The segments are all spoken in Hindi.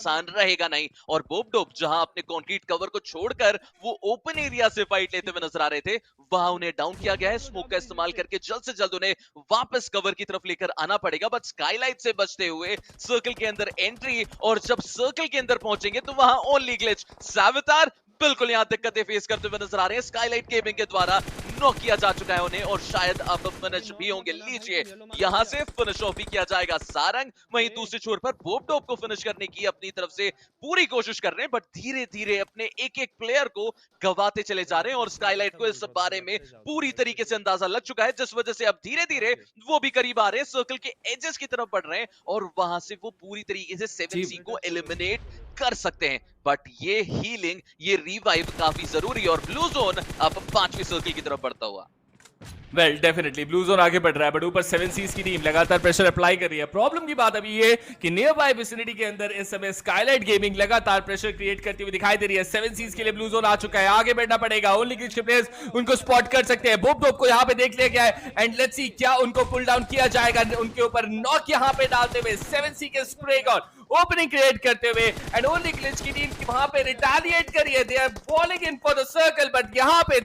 आसान रहेगा नहीं। और बोबडोप जहां अपने कंक्रीट कवर को छोड़कर वो ओपन एरिया से फाइट लेते हुए नजर आ रहे थे, वहां उन्हें डाउन किया गया है। स्मोक का इस्तेमाल करके जल्द से जल्द उन्हें वापस कवर की तरफ लेकर आना पड़ेगा, बट स्काईलाइट से बचते हुए सर्कल के अंदर एंट्री। और जब सर्कल के अंदर पहुंचेंगे तो वहां ओनली ग्लिच सावितार बिल्कुल यहां दिक्कतें फेस करते हुए नजर आ रहे हैं। स्काईलाइट गेमिंग के द्वारा नॉक किया जा चुका है उन्हें, और शायद अब फिनिश भी होंगे। लीजिए, यहां से फिनिश ऑफ भी किया जाएगा सारंग। वहीं दूसरे छोर पर बोबडोप को फिनिश करने की अपनी तरफ से पूरी कोशिश कर रहे हैं, बट धीरे धीरे अपने एक एक प्लेयर को गवाते चले जा रहे हैं। और स्काईलाइट को इस बारे में पूरी तरीके से अंदाजा लग चुका है, जिस वजह से अब धीरे धीरे वो भी करीब आ रहे हैं, सर्कल के एजेस की तरफ बढ़ रहे हैं, और वहां से वो पूरी तरीके से 7C जी। को एलिमिनेट कर सकते हैं। बट ये हीलिंग, ये रिवाइव काफी जरूरी है, और ब्लू जोन अब 5वीं सर्कल की तरफ बढ़ता हुआ। वेल डेफिनेटली ब्लू जोन आगे बढ़ रहा है, बट ऊपर 7Cs की टीम लगातार प्रेशर अप्लाई कर रही है। प्रॉब्लम की बात अभी ये कि नियर बाय विसिनिटी के अंदर इस समय स्काईलाइट गेमिंग लगातार प्रेशर क्रिएट करती हुई दिखाई दे रही है। 7Cs के लिए ब्लू जोन आ चुका है, आगे बढ़ना पड़ेगा। ओनली ग्लिच के प्लेयर्स उनको स्पॉट कर सकते हैं। बोबडोप को यहाँ पे देख लिया गया है, एंड लेट्स सी क्या उनको पुल डाउन किया जाएगा। उनके ऊपर नॉक यहाँ पे डालते हुए 7C के स्प्रे गॉन ओपनिंग क्रिएट करते हुए, एंड ओनली ग्लिच की टीम वहां पे रिटेलिएट करी है। They are falling in for the circle, but यहाँ पे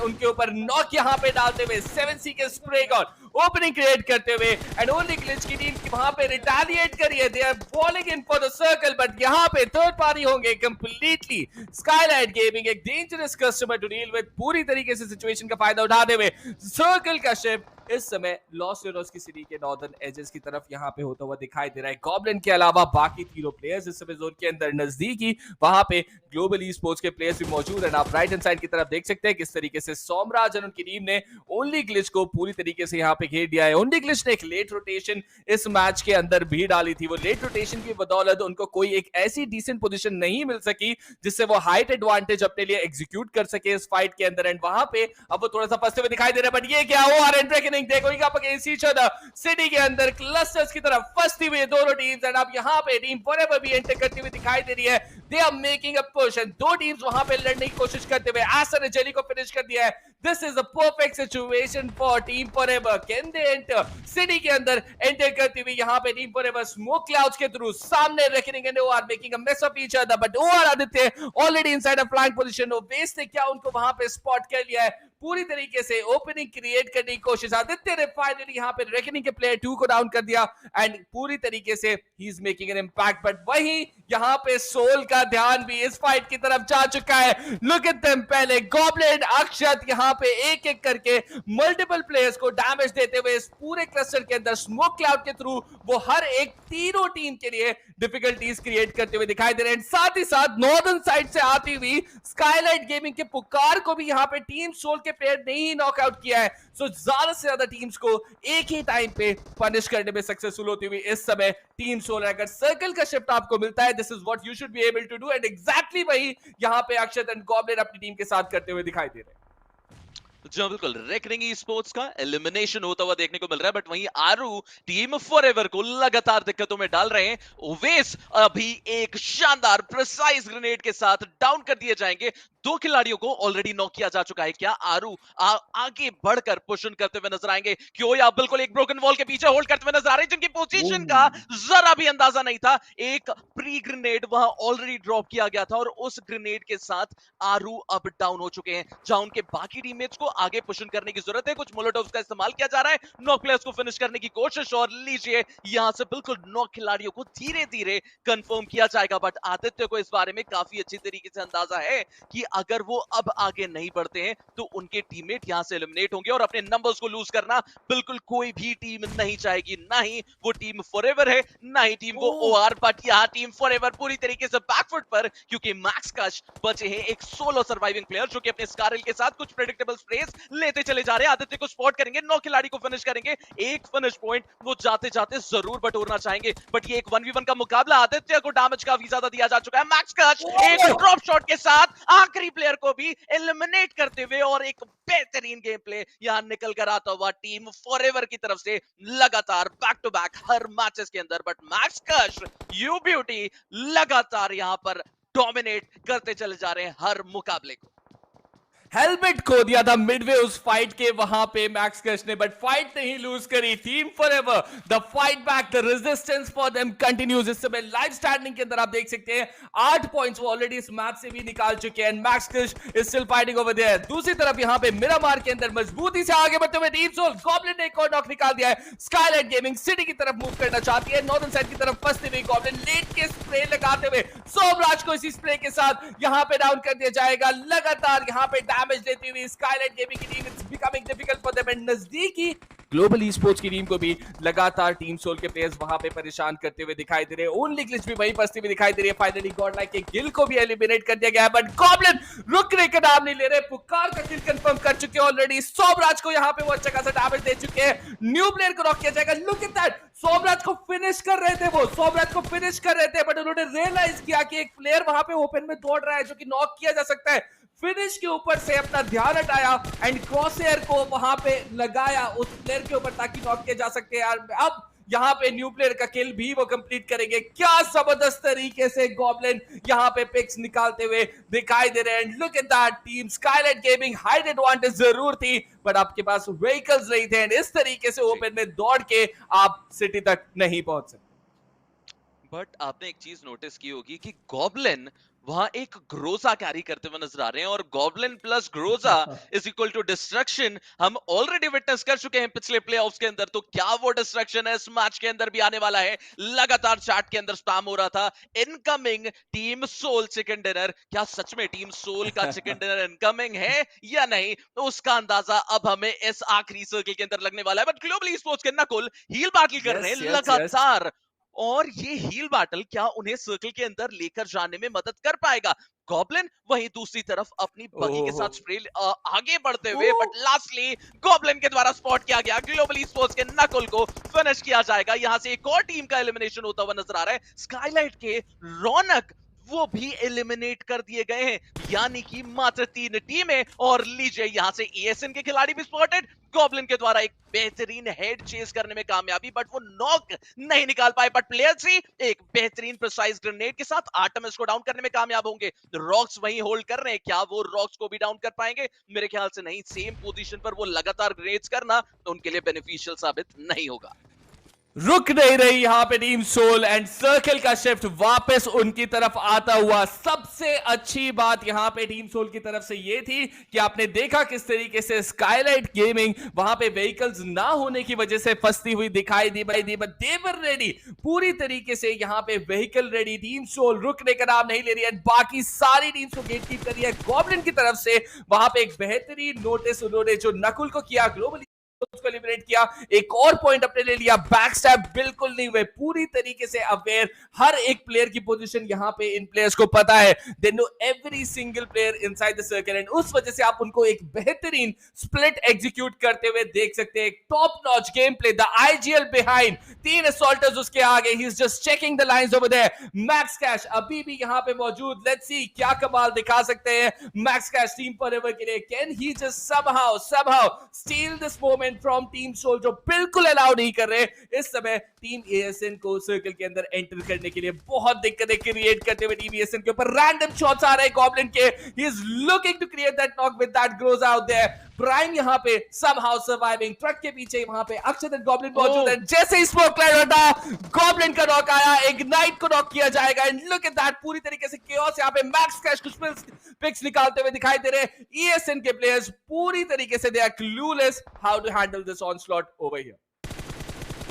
उनके ऊपर नॉक यहां पे डालते हुए 7C के स्प्रे गॉन ओपनिंग क्रिएट करते हुए, एंड ओनली ग्लिच की टीम वहां पे रिटेलिएट करी है। They are falling in for the circle, but यहां पे थर्ड पार्टी होंगे कंप्लीटली स्काईलाइट गेमिंग, एक dangerous customer to deal with. पूरी तरीके से सिचुएशन का फायदा उठाते हुए सर्कल का शिप इस समय लॉस वेगास की सिटी के नॉर्दर्न एजेस की तरफ यहां पे होता हुआ दिखाई दे रहा है। गॉब्लिन के अलावा बाकी तीनों प्लेयर्स इस समय जोन के अंदर नजदीकी वहां पे ग्लोबल ई स्पोर्ट्स के प्लेयर्स भी मौजूद हैं। आप राइट हैंड साइड की तरफ देख सकते हैं किस तरीके से सोमराज और उनकी टीम ने ओनली ग्लिच को पूरी तरीके से यहां पे घेर दिया है। ओनली ग्लिच ने एक लेट रोटेशन इस मैच के अंदर भी डाली थी। वो लेट रोटेशन की बदौलत उनको कोई एक ऐसी डिसेंट पोजीशन नहीं मिल सकी जिससे वो हाइट एडवांटेज अपने लिए एग्जीक्यूट कर सके इस फाइट के अंदर, एंड वहां पे अब वो थोड़ा सा फंसते हुए दिखाई दे रहा है। बट ये क्या हो रहा है, देखो आप अगेंस्ट ईच अदर सिटी के अंदर क्लस्टर्स की तरफ फंसती हुई दोनों टीम्स, एंड अब यहां पे टीम फॉरएवर भी एंटर करती हुई दिखाई दे रही है। They are making a push, and दो टीम्स वहां पे लड़ने की कोशिश करते हुए एसर ने जेली को फिनिश कर दिया है। This is a perfect situation for team forever. Can they enter city के अंदर एंटर करती हुई यहां पे टीम फॉरएवर स्मोक क्लाउड्स के थ्रू सामने reckoning and are making a mess of each other, but OR Aditya already inside a flank position. West ने क्या उनको वहां पे स्पॉट कर लिया है, पूरी तरीके से ओपनिंग क्रिएट करने की कोशिश। आदित्य ने फाइनली यहां पे रेकनिंग के प्लेयर 2 को डाउन कर दिया, एंड पूरी तरीके से he is making an impact. But वहीं यहां पे सोल का ध्यान भी इस फाइट की तरफ जा चुका है। लुक एट देम, पहले गॉब्लिन अक्षत यहां पे एक एक करके मल्टीपल प्लेयर्स को डैमेज देते हुए इस पूरे क्लस्टर के अंदर स्मोक क्लाउड के थ्रू वो हर एक तीनों टीम के लिए डिफिकल्टीज क्रिएट करते हुए दिखाई दे रहे हैं। साथ ही साथ नॉर्दर्न साइड से आती हुई स्काईलाइट गेमिंग के पुकार को भी यहां पे टीम सोल के प्लेयर ने ही नॉकआउट किया है। सो ज्यादा से ज्यादा टीम्स को एक ही टाइम पे पनिश करने में सक्सेसफुल होती हुई इस समय टीम सोल है। अगर सर्कल का शिफ्ट आपको मिलता है, this is what you should be able to do, and exactly वही यहां पे अक्षत एंड गॉब्लिन अपनी टीम के साथ करते हुए दिखाई दे रहे हैं। जी हाँ, बिल्कुल रेकनिंग ई स्पोर्ट्स का एलिमिनेशन होता हुआ देखने को मिल रहा है, बट वहीं आरू टीम फॉरएवर को लगातार दिक्कतों में डाल रहे हैं। ओवेस अभी एक शानदार प्रिसाइज ग्रेनेड के साथ डाउन कर दिए जाएंगे। दो खिलाड़ियों को ऑलरेडी नॉक किया जा चुका है। क्या आरू आगे बढ़कर पुश करते हुए नजर आएंगे? क्यों या बिल्कुल एक ब्रोकन वॉल के पीछे होल्ड करते हुए नजर आ रहे हैं, जिनकी पोजीशन का जरा भी अंदाजा नहीं था। एक प्री ग्रेनेड वहां ऑलरेडी ड्रॉप किया गया था, और उस ग्रेनेड के साथ आरू अब डाउन हो चुके हैं। जहां उनके बाकी टीममेट्स को आगे पुशन करने की जरूरत है, कुछ मोलोटोव्स का इस्तेमाल किया जा रहा है नॉक प्लेयर्स को फिनिश करने की कोशिश। और लीजिए, यहां से बिल्कुल नॉक खिलाड़ियों को धीरे धीरे कंफर्म किया जाएगा। बट आदित्य को इस बारे में काफी अच्छी तरीके से अंदाजा है कि अगर वो अब आगे नहीं बढ़ते हैं तो उनके टीममेट यहां से एलिमिनेट होंगे, और अपने नंबर्स को लूज करना बिल्कुल कोई भी टीम नहीं चाहेगी। ना ही वो टीम फॉरएवर है, ना ही टीम वो ओआर। बट यहां टीम फॉरएवर पूरी तरीके से बैकफुट पर, क्योंकि मैक्स कश बचे हैं एक सोलो सर्वाइविंग प्लेयर, जो कि अपने स्कारल के साथ कुछ प्रेडिक्टेबल स्प्रेस लेते चले जा रहे हैं। आदित्य को स्पॉट करेंगे, 9 खिलाड़ी को फिनिश करेंगे। एक फिनिश पॉइंट वो जाते जाते जरूर बटोरना चाहेंगे, बट ये एक 1v1 का मुकाबला। आदित्य को डैमेज काफी ज्यादा दिया जा चुका है। मैक्स कश एक ड्रॉप शॉट के साथ आखिरी प्लेयर को भी एलिमिनेट करते हुए, और एक बेहतरीन गेम प्ले यहां निकल कर आता हुआ टीम फॉरएवर की तरफ से लगातार बैक टू बैक हर मैचेस के अंदर। But Max Kash, you beauty लगातार यहां पर डोमिनेट करते चले जा रहे हैं हर मुकाबले को। हेलमेट खो दिया था मिडवे उस फाइट के वहां पे मैक्स क्रश ने, बट फाइट नहीं लूज करी। Team forever the fight back, the resistance for them continues. इस समय लाइव स्टैंडिंग के अंदर आप देख सकते हैं 8 पॉइंट्स वो ऑलरेडी इस मैच से भी निकाल चुके हैं। Max Crush is still fighting over there. दूसरी तरफ यहां पे मिरामार के अंदर मजबूती से आगे बढ़ते हुए टीम सोल, गॉब्लिन ने एक और नॉक निकाल दिया है। स्काईलाइट गेमिंग सिटी की तरफ मूव करना चाहती है, नॉर्दर्न साइड की तरफ फंसते हुए गॉब्लिन लेट के स्प्रे लगाते हुए सोमराज को इसी स्प्रे के साथ यहां पे डाउन कर दिया जाएगा। लगातार यहां पे डैमेज देती हुई स्काईलाइट गेमिंग की team, it's becoming difficult for them. And नजदीकी ग्लोबल ई स्पोर्ट्स की टीम को भी लगातार टीम सोल के प्लेयर्स वहां पे परेशान करते हुए दिखाई दे रहे हैं। ओनली ग्लिच भी वहीं फंसती हुई दिखाई दे रही है। फाइनली गॉडलाइक के किल को भी एलिमिनेट कर दिया गया है, बट गॉब्लिन रुकने का नाम नहीं ले रहे। पुकार का किल कंफर्म कर चुके हैं ऑलरेडी। सोमराज को यहां पे वो अच्छा खासा डैमेज दे चुके हैं। न्यू प्लेयर को रॉक किया जाएगा। लुक एट दैट, सोमराज को फिनिश कर रहे थे, वो सोमराज को फिनिश कर रहे थे, बट उन्होंने रियलाइज किया कि एक प्लेयर वहां पे ओपन में दौड़ रहा है जो कि नॉक किया जा सकता है। फिनिश के ऊपर से अपना ध्यान हटाया एंड क्रॉसएयर को वहां पे लगाया उस प्लेयर के ऊपर ताकि नॉक किया जा सके। अब यहां पे न्यू प्लेयर का किल भी वो कंप्लीट करेंगे। क्या जबरदस्त तरीके से गॉब्लिन यहां पे पिक्स निकालते हुए दिखाई दे रहे हैं। Look at that, team Skylight gaming height advantage जरूर थी, बट आपके पास व्हीकल्स नहीं थे। इस तरीके से ओपन में दौड़ के आप सिटी तक नहीं पहुंच सकते। बट आपने एक चीज नोटिस की होगी कि गॉब्लिन वहां एक ग्रोजा कैरी करते हुए नजर आ रहे हैं, और Goblin plus Groza is equal to destruction. हम ऑलरेडी विटनेस कर चुके हैं पिछले प्लेऑफ्स के अंदर, तो क्या वो डिस्ट्रक्शन है इस मैच के अंदर भी आने वाला है? लगातार चैट के अंदर स्पैम हो रहा था, incoming team Soul chicken dinner. क्या सच में टीम सोल का चिकन डिनर इनकमिंग है या नहीं, तो उसका अंदाजा अब हमें इस आखिरी सर्कल के अंदर लगने वाला है। बट ग्लोबल ई स्पोर्ट्स के नकुल हील बैटल कर रहे हैं लगातार, और ये हील बैटल क्या उन्हें सर्कल के अंदर लेकर जाने में मदद कर पाएगा? गॉब्लिन वहीं दूसरी तरफ अपनी बगी के साथ स्प्रे आगे बढ़ते हुए, बट लास्टली गॉब्लिन के द्वारा स्पॉट किया गया। ग्लोबल ई स्पोर्ट्स के नकुल को फिनिश किया जाएगा। यहां से एक और टीम का एलिमिनेशन होता हुआ नजर आ रहा है। स्काईलाइट के रौनक वो भी एलिमिनेट कर दिए गए हैं, यानी कि मात्र 3 टीमें। और लीजिए यहां से ESN के खिलाड़ी भी स्पॉटेड। गॉब्लिन के द्वारा एक बेहतरीन हेड चेस करने में कामयाबी, बट वो नॉक नहीं निकाल पाए। बट प्लेयर 3 एक बेहतरीन प्रिसाइज ग्रेनेड के साथ आर्टेमिस को डाउन करने में कामयाब होंगे। रॉक्स वहीं होल्ड कर रहे हैं, क्या वो रॉक्स को भी डाउन कर पाएंगे? मेरे ख्याल से नहीं। सेम पोजीशन पर वो लगातार ग्रेनेड्स करना तो उनके लिए बेनिफिशियल साबित नहीं होगा। रुक नहीं रही यहां पे टीम सोल, एंड सर्कल का शिफ्ट वापस उनकी तरफ आता हुआ। सबसे अच्छी बात यहां पे टीम सोल की तरफ से ये थी कि आपने देखा किस तरीके से स्काईलाइट गेमिंग वहां पे व्हीकल्स ना होने की वजह से फंसती हुई दिखाई दी, बट दे वर रेडी, पूरी तरीके से यहां पे व्हीकल रेडी। टीम सोल रुकने का नाम नहीं ले रही है, बाकी सारी टीम्स को गेट कीप कर रही है। गॉब्लिन की तरफ से वहां पे एक बेहतरीन नोटिस उन्होंने जो नकुल को किया, ग्लोबली उसको एलिमिनेट किया, एक और पॉइंट अपने ले लिया। बैकस्टैब बिल्कुल नहीं हुए, पूरी तरीके से अवेयर। हर एक प्लेयर की पोजीशन यहां पे इन प्लेयर्स को पता है। They know every single player inside the circle, and उस वजह से आप उनको एक बेहतरीन स्प्लिट एग्जीक्यूट करते हुए देख सकते हैं। Top notch game play, the IGL behind. 3 assaulters उसके आगे, he is just checking the lines over there. Max Kash अभी भी यहां पे मौजूद। लेट्स सी क्या कमाल दिखा सकते हैं मैक्स कैश टीम फॉरएवर के लिए। Can he just somehow steal this moment from team Soul, जो बिल्कुल अलाउ नहीं कर रहे इस समय टीम ESN को सर्कल के अंदर एंटर करने के लिए। बहुत दिक्कतें क्रिएट करते हुए टीम ESN के ऊपर रैंडम शॉट्स आ रहे हैं गॉब्लिन के। He is looking to create that knock with that Groza out there. Prime यहां पे समहाउ सर्वाइविंग, ट्रक के पीछे वहां पे अक्षत एंड गॉब्लिन मौजूद है। जैसे ही स्मोक क्लाउड हटा, गॉब्लिन का नॉक आया, इग्नाइट को नॉक किया जाएगा। एंड लुक एट दैट, पूरी तरीके से chaos यहां पे। मैक्स कैश कुछ पिक्स निकालते हुए दिखाई दे रहे हैं। ESN के प्लेयर्स पूरी तरीके से they are clueless how to handle this onslaught over here.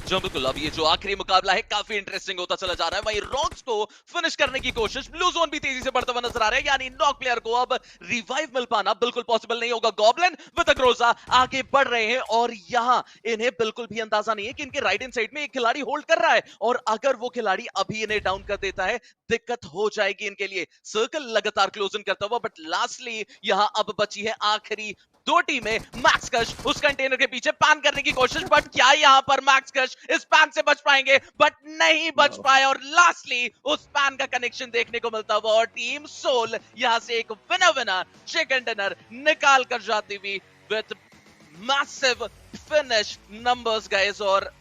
जो बिल्कुल, अब ये जो आखिरी मुकाबला है काफी इंटरेस्टिंग होता चला जा रहा है। वहीं रॉक्स को फिनिश करने की कोशिश, ब्लू जोन भी तेजी से बढ़ता हुआ नजर आ रहा है, यानी नॉक प्लेयर को अब रिवाइव मिल पाना बिल्कुल पॉसिबल नहीं होगा। गॉब्लिन विद द ग्रोजा आगे बढ़ रहे हैं, और यहां इन्हें बिल्कुल भी अंदाजा नहीं है कि इनके राइट हैंड साइड में एक खिलाड़ी होल्ड कर रहा है, और अगर वो खिलाड़ी अभी इन्हें डाउन कर देता है दिक्कत हो जाएगी इनके लिए। सर्कल लगातार क्लोजिंग करता हुआ, बट लास्टली यहां अब बची है आखिरी 2 टीमें। मैक्स कश उस कंटेनर के पीछे पैन करने की कोशिश, बट क्या यहां पर मैक्स कश इस पैन से बच पाएंगे? बट नहीं बच पाए, और लास्टली उस पैन का कनेक्शन देखने को मिलता हुआ, और टीम सोल यहां से एक विनर चिकन डिनर निकाल कर जाती हुई with massive finish numbers guys. और